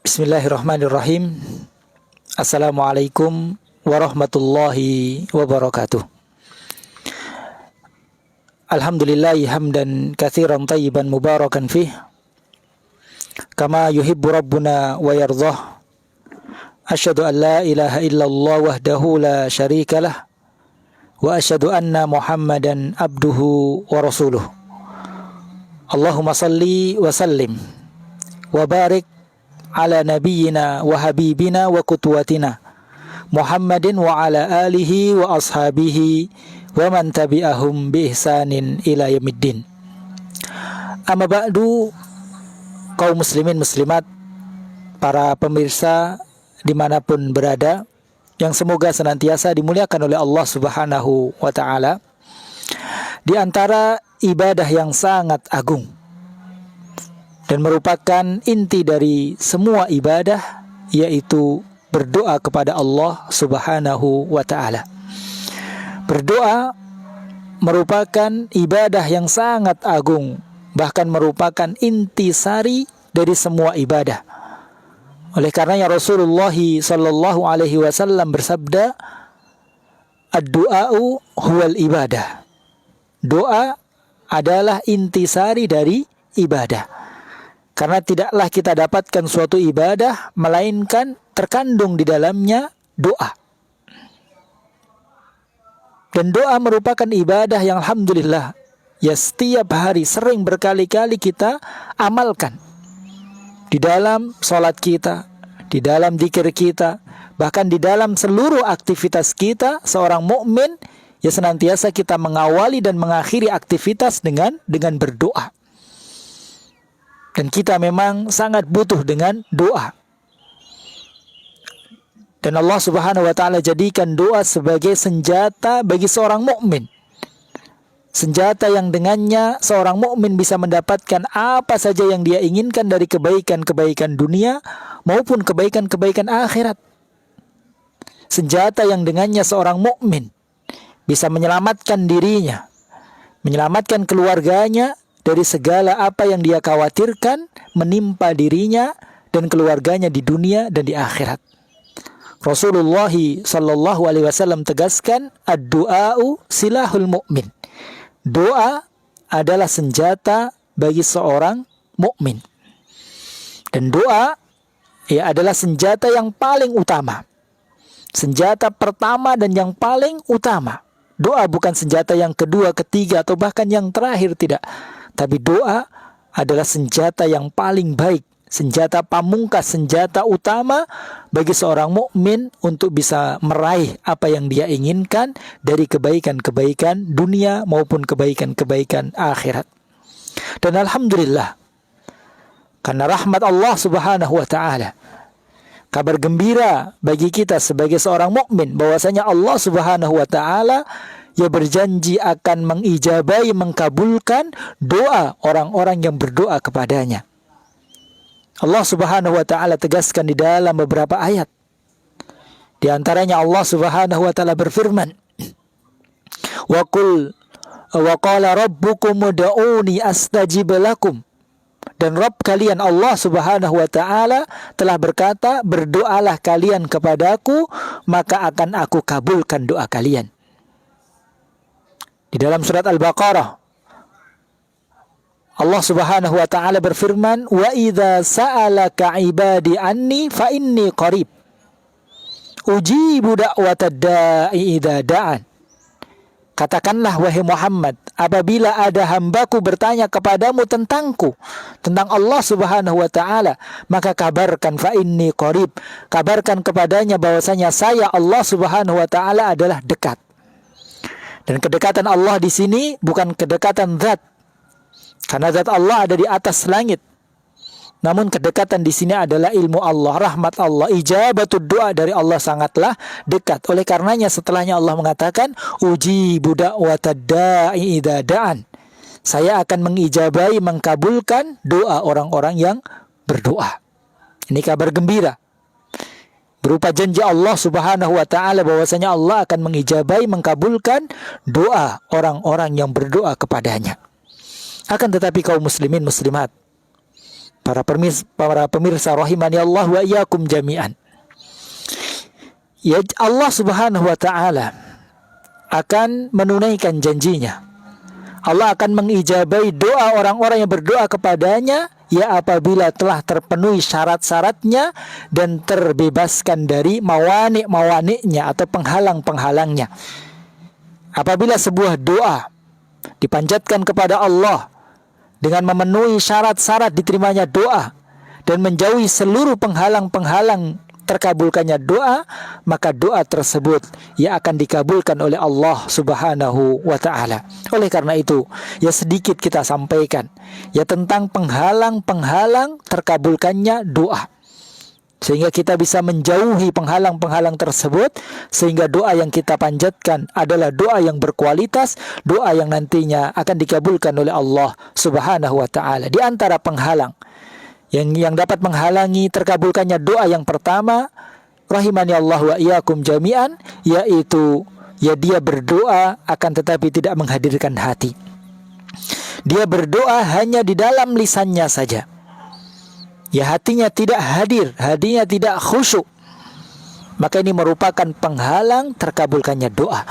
Bismillahirrahmanirrahim. Assalamualaikum warahmatullahi wabarakatuh. Alhamdulillahi hamdan katsiran tayyiban mubarakan fih, kama yuhibbu rabbuna wa yardhah. Asyhadu an la ilaha illallah wahdahu la syarikalah, wa asyhadu anna Muhammadan abduhu wa rasuluh. Allahumma salli wa sallim wa barik ala nabiyyina wa habibina wa qudwatina Muhammadin wa ala alihi wa ashabihi wa man tabi'ahum bi ihsanin ila yaumiddin. Amma ba'du, kaum muslimin muslimat, para pemirsa dimanapun berada, yang semoga senantiasa dimuliakan oleh Allah Subhanahu wa ta'ala. Di antara ibadah yang sangat agung dan merupakan inti dari semua ibadah, yaitu berdoa kepada Allah Subhanahu wa ta'ala. Berdoa merupakan ibadah yang sangat agung, bahkan merupakan intisari dari semua ibadah. Oleh karenanya Rasulullah sallallahu alaihi wasallam bersabda, "Ad-du'a'u huwal ibadah." Doa adalah intisari dari ibadah. Karena tidaklah kita dapatkan suatu ibadah melainkan terkandung di dalamnya doa. Dan doa merupakan ibadah yang alhamdulillah ya setiap hari sering berkali-kali kita amalkan. Di dalam sholat kita, di dalam dzikir kita, bahkan di dalam seluruh aktivitas kita, seorang mukmin ya senantiasa kita mengawali dan mengakhiri aktivitas dengan berdoa. Dan kita memang sangat butuh dengan doa. Dan Allah Subhanahu wa ta'ala jadikan doa sebagai senjata bagi seorang mukmin. Senjata yang dengannya seorang mukmin bisa mendapatkan apa saja yang dia inginkan dari kebaikan-kebaikan dunia maupun kebaikan-kebaikan akhirat. Senjata yang dengannya seorang mukmin bisa menyelamatkan dirinya, menyelamatkan keluarganya dari segala apa yang dia khawatirkan menimpa dirinya dan keluarganya di dunia dan di akhirat. Rasulullah sallallahu alaihi wasallam tegaskan, ad-du'a'u silahul mu'min. Doa adalah senjata bagi seorang mukmin. Dan doa ya adalah senjata yang paling utama. Senjata pertama dan yang paling utama. Doa bukan senjata yang kedua, ketiga, atau bahkan yang terakhir, tidak. Tapi doa adalah senjata yang paling baik, senjata pamungkas, senjata utama bagi seorang mukmin untuk bisa meraih apa yang dia inginkan dari kebaikan-kebaikan dunia maupun kebaikan-kebaikan akhirat. Dan alhamdulillah, karena rahmat Allah Subhanahu wa ta'ala, kabar gembira bagi kita sebagai seorang mukmin bahwasanya Allah Subhanahu wa ta'ala ia berjanji akan mengijabahi, mengkabulkan doa orang-orang yang berdoa kepadanya. Allah Subhanahu wa ta'ala tegaskan di dalam beberapa ayat. Di antaranya Allah Subhanahu wa ta'ala berfirman, "Wa qala rabbukum ud'uni astajib lakum." Dan Rabb kalian Allah Subhanahu wa ta'ala telah berkata, "Berdoalah kalian kepadaku, maka akan aku kabulkan doa kalian." Di dalam surat Al-Baqarah Allah Subhanahu wa ta'ala berfirman, "Wa idza sa'alaka 'ibadi anni fa inni qarib. Ujibu da'watad da'i idza da'an." Katakanlah wahai Muhammad, apabila ada hambaku bertanya kepadamu tentangku, tentang Allah Subhanahu wa ta'ala, maka kabarkan fa inni qarib. Kabarkan kepadanya bahwasanya saya Allah Subhanahu wa ta'ala adalah dekat. Dan kedekatan Allah di sini bukan kedekatan zat, karena zat Allah ada di atas langit. Namun kedekatan di sini adalah ilmu Allah, rahmat Allah, ijabatud doa dari Allah sangatlah dekat. Oleh karenanya setelahnya Allah mengatakan, "Ujibu da'watad da'i idza da'an." Saya akan mengijabahi, mengkabulkan doa orang-orang yang berdoa. Ini kabar gembira. Berupa janji Allah Subhanahu wa ta'ala bahwasanya Allah akan mengijabahi, mengkabulkan doa orang-orang yang berdoa kepadanya. Akan tetapi kaum muslimin muslimat, Para pemirsa rahimani Allah wa iyyakum jami'an. Ya, Allah Subhanahu wa taala akan menunaikan janjinya. Allah akan mengijabai doa orang-orang yang berdoa kepadanya ya apabila telah terpenuhi syarat-syaratnya dan terbebaskan dari mawani'-mawani'nya atau penghalang-penghalangnya. Apabila sebuah doa dipanjatkan kepada Allah dengan memenuhi syarat-syarat diterimanya doa dan menjauhi seluruh penghalang-penghalang terkabulkannya doa, maka doa tersebut ya akan dikabulkan oleh Allah Subhanahu wa taala. Oleh karena itu, ya sedikit kita sampaikan ya tentang penghalang-penghalang terkabulkannya doa. Sehingga kita bisa menjauhi penghalang-penghalang tersebut, sehingga doa yang kita panjatkan adalah doa yang berkualitas, doa yang nantinya akan dikabulkan oleh Allah Subhanahu wa taala. Di antara penghalang yang dapat menghalangi terkabulkannya doa yang pertama, rahimani Allah wa iyyakum jami'an, yaitu ya dia berdoa akan tetapi tidak menghadirkan hati. Dia berdoa hanya di dalam lisannya saja. Ya hatinya tidak hadir, hatinya tidak khusyuk. Maka ini merupakan penghalang terkabulkannya doa.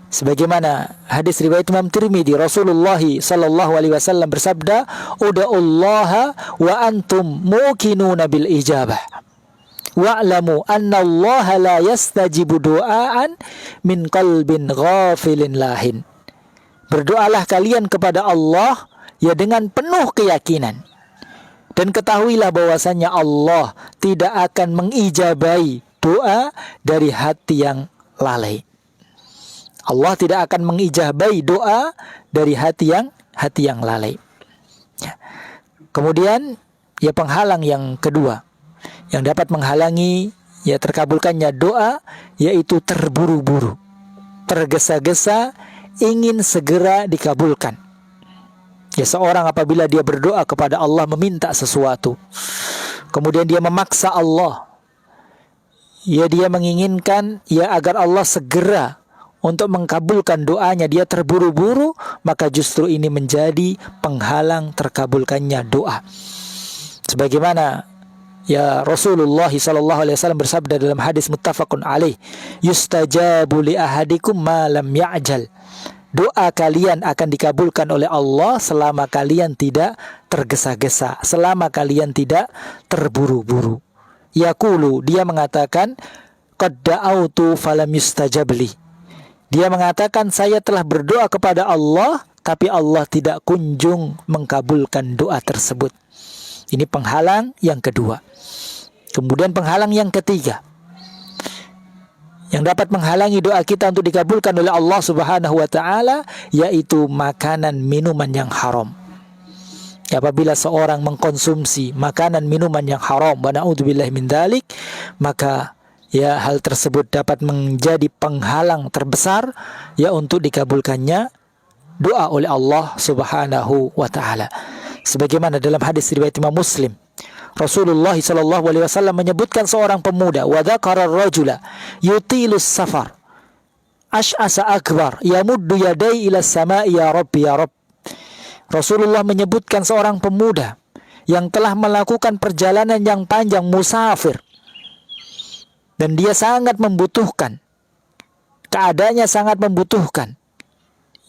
Sebagaimana hadis riwayat Imam Tirmidzi, Rasulullah sallallahu alaihi wasallam bersabda, "Ud'ullaha wa antum muqinuna bil ijabah. Wa'lamu anna Allah la yastajibu du'aan min qalbin ghafilin lahin." Berdoalah kalian kepada Allah ya dengan penuh keyakinan. Dan ketahuilah bahwasannya Allah tidak akan mengijabai doa dari hati yang lalai. Allah tidak akan mengijabai doa dari hati yang lalai. Ya. Kemudian ya penghalang yang kedua yang dapat menghalangi ya terkabulkannya doa yaitu terburu-buru, tergesa-gesa, ingin segera dikabulkan. Ya seorang apabila dia berdoa kepada Allah meminta sesuatu, kemudian dia memaksa Allah, ya dia menginginkan ya agar Allah segera untuk mengkabulkan doanya, dia terburu-buru, maka justru ini menjadi penghalang terkabulkannya doa. Sebagaimana ya Rasulullah sallallahu alaihi wasallam bersabda dalam hadis muttafaqun alaih, yustajabu li ahadikum ma lam ya'jal. Doa kalian akan dikabulkan oleh Allah selama kalian tidak tergesa-gesa, selama kalian tidak terburu-buru. Yaqulu, dia mengatakan, qad da'autu falam yustajab li. Dia mengatakan, saya telah berdoa kepada Allah, tapi Allah tidak kunjung mengkabulkan doa tersebut. Ini penghalang yang kedua. Kemudian penghalang yang ketiga, yang dapat menghalangi doa kita untuk dikabulkan oleh Allah Subhanahu wa taala, yaitu makanan minuman yang haram. Apabila seorang mengkonsumsi makanan minuman yang haram, wa na'udzubillahi min dzalik, maka ya hal tersebut dapat menjadi penghalang terbesar ya untuk dikabulkannya doa oleh Allah Subhanahu wa taala. Sebagaimana dalam hadis riwayat Imam Muslim, Rasulullah sallallahu alaihi wasallam menyebutkan seorang pemuda, wa dzakara ar-rajula yutilus safar ash'asa akbar yamuddu yadayhi ila samai ya rabbi ya rabb. Rasulullah menyebutkan seorang pemuda yang telah melakukan perjalanan yang panjang, musafir, dan dia sangat membutuhkan, keadaannya sangat membutuhkan.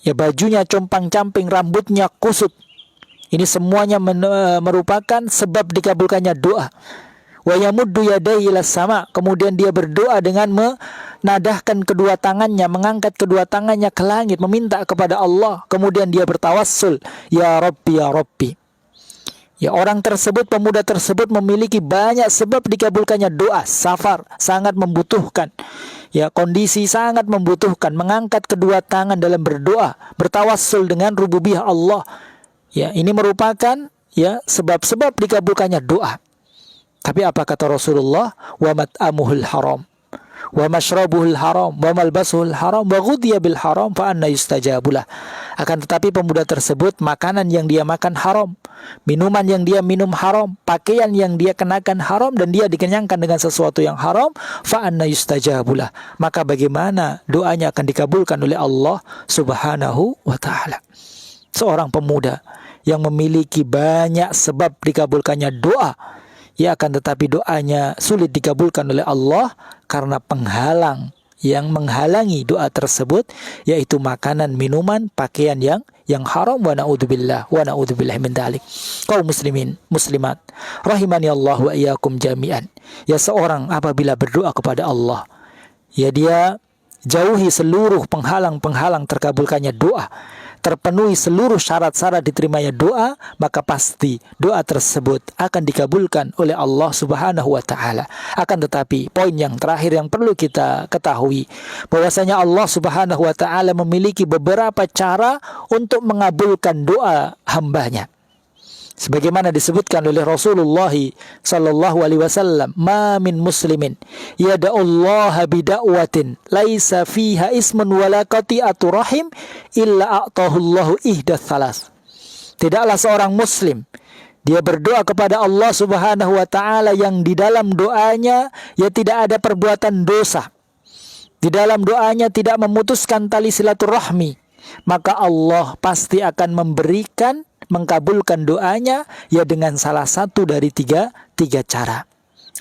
Ya bajunya compang-camping, rambutnya kusut. Ini semuanya merupakan sebab dikabulkannya doa. Wa yamuddu yadayhi ilas sama. Kemudian dia berdoa dengan menadahkan kedua tangannya, mengangkat kedua tangannya ke langit, meminta kepada Allah. Kemudian dia bertawassul, ya Rabbi ya Rabbi. Ya orang tersebut, pemuda tersebut memiliki banyak sebab dikabulkannya doa. Safar, sangat membutuhkan. Ya kondisi sangat membutuhkan, mengangkat kedua tangan dalam berdoa, bertawassul dengan rububiyah Allah. Ya ini merupakan ya sebab-sebab dikabulkannya doa. Tapi apa kata Rasulullah? Wa mat'amuhul haram, wa mashrabuhul haram, wa malbasuhul haram, wa ghudhiya bil haram, fa anna yustajabulah. Akan tetapi pemuda tersebut, makanan yang dia makan haram, minuman yang dia minum haram, pakaian yang dia kenakan haram, dan dia dikenyangkan dengan sesuatu yang haram, fa anna yustajabulah. Maka bagaimana doanya akan dikabulkan oleh Allah Subhanahu wa taala? Seorang pemuda yang memiliki banyak sebab dikabulkannya doa, ya akan tetapi doanya sulit dikabulkan oleh Allah karena penghalang yang menghalangi doa tersebut, yaitu makanan, minuman, pakaian yang haram. Wa na'udzubillah min dzalik. Kaum muslimin, muslimat, rahimani Allah wa iyyakum jami'an. Ya, seorang apabila berdoa kepada Allah, ya dia jauhi seluruh penghalang-penghalang terkabulkannya doa, terpenuhi seluruh syarat-syarat diterimanya doa, maka pasti doa tersebut akan dikabulkan oleh Allah Subhanahu wa taala. Akan tetapi poin yang terakhir yang perlu kita ketahui, bahwasanya Allah Subhanahu wa taala memiliki beberapa cara untuk mengabulkan doa hambanya. Sebagaimana disebutkan oleh Rasulullah sallallahu alaihi wasallam, "Ma min muslimin yad'ullaha bida'watin laisa fiha ismun wala qati'atu rahim illa a'tahullahu ihdath thalas." Tidaklah seorang muslim dia berdoa kepada Allah Subhanahu wa taala yang di dalam doanya ya tidak ada perbuatan dosa. Di dalam doanya tidak memutuskan tali silaturahmi, maka Allah pasti akan mengkabulkan doanya ya dengan salah satu dari tiga cara.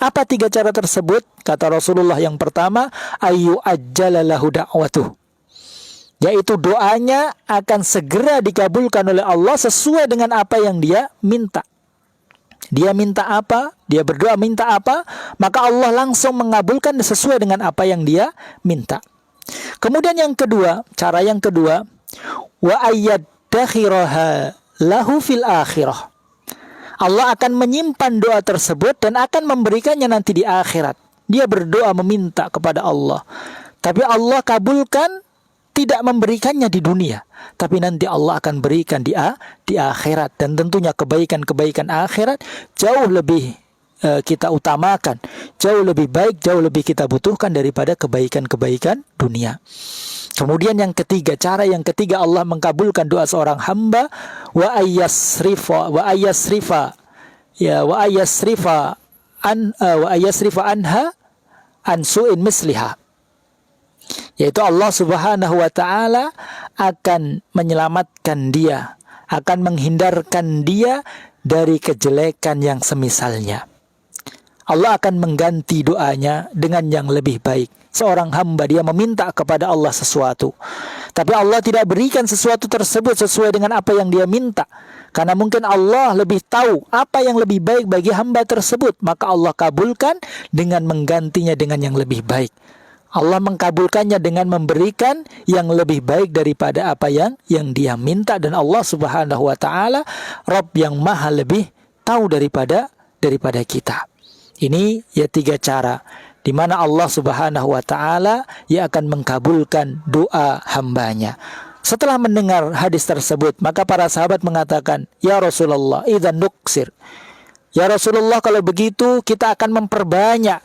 Apa tiga cara tersebut? Kata Rasulullah, yang pertama, ayu ajjalalahu da'watuh, yaitu doanya akan segera dikabulkan oleh Allah sesuai dengan apa yang dia minta. Dia minta apa? Dia berdoa minta apa? Maka Allah langsung mengabulkan sesuai dengan apa yang dia minta. Kemudian yang kedua, cara yang kedua, wa ayyadakhiraha lahu fil akhirah. Allah akan menyimpan doa tersebut dan akan memberikannya nanti di akhirat. Dia berdoa meminta kepada Allah, tapi Allah kabulkan, tidak memberikannya di dunia, tapi nanti Allah akan berikan di akhirat. Dan tentunya kebaikan-kebaikan akhirat jauh lebih kita utamakan, jauh lebih baik, jauh lebih kita butuhkan daripada kebaikan-kebaikan dunia. Kemudian yang ketiga, cara yang ketiga Allah mengkabulkan doa seorang hamba, wa ayyasrifa anha an su'in misliha, yaitu Allah Subhanahu wa taala akan menyelamatkan dia, akan menghindarkan dia dari kejelekan yang semisalnya. Allah akan mengganti doanya dengan yang lebih baik. Seorang hamba dia meminta kepada Allah sesuatu, tapi Allah tidak berikan sesuatu tersebut sesuai dengan apa yang dia minta, karena mungkin Allah lebih tahu apa yang lebih baik bagi hamba tersebut, maka Allah kabulkan dengan menggantinya dengan yang lebih baik. Allah mengkabulkannya dengan memberikan yang lebih baik daripada apa yang dia minta. Dan Allah Subhanahu wa taala Rabb yang maha lebih tahu daripada kita. Ini ya tiga cara di mana Allah Subhanahu wa taala ia akan mengkabulkan doa hambanya. Setelah mendengar hadis tersebut, maka para sahabat mengatakan, "Ya Rasulullah, idzan nuksir." Ya Rasulullah, kalau begitu kita akan memperbanyak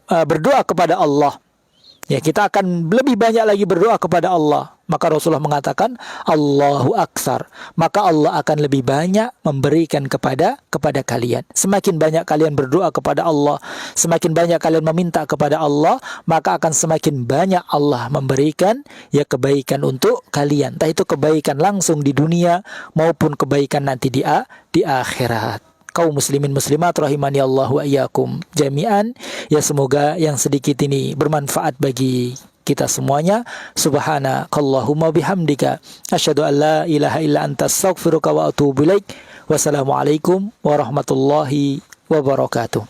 berdoa kepada Allah. Ya, kita akan lebih banyak lagi berdoa kepada Allah. Maka Rasulullah mengatakan, Allahu Aktsar. Maka Allah akan lebih banyak memberikan kepada kalian. Semakin banyak kalian berdoa kepada Allah, semakin banyak kalian meminta kepada Allah, maka akan semakin banyak Allah memberikan ya kebaikan untuk kalian. Entah itu kebaikan langsung di dunia maupun kebaikan nanti di akhirat. Kaum muslimin muslimat rahimani Allah wa iyyakum jami'an. Ya, semoga yang sedikit ini bermanfaat bagi kita semuanya. Subhanakallahumma bihamdika asyhadu an la ilaha illa anta astaghfiruka wa atubu ilaik. Wassalamualaikum warahmatullahi wabarakatuh.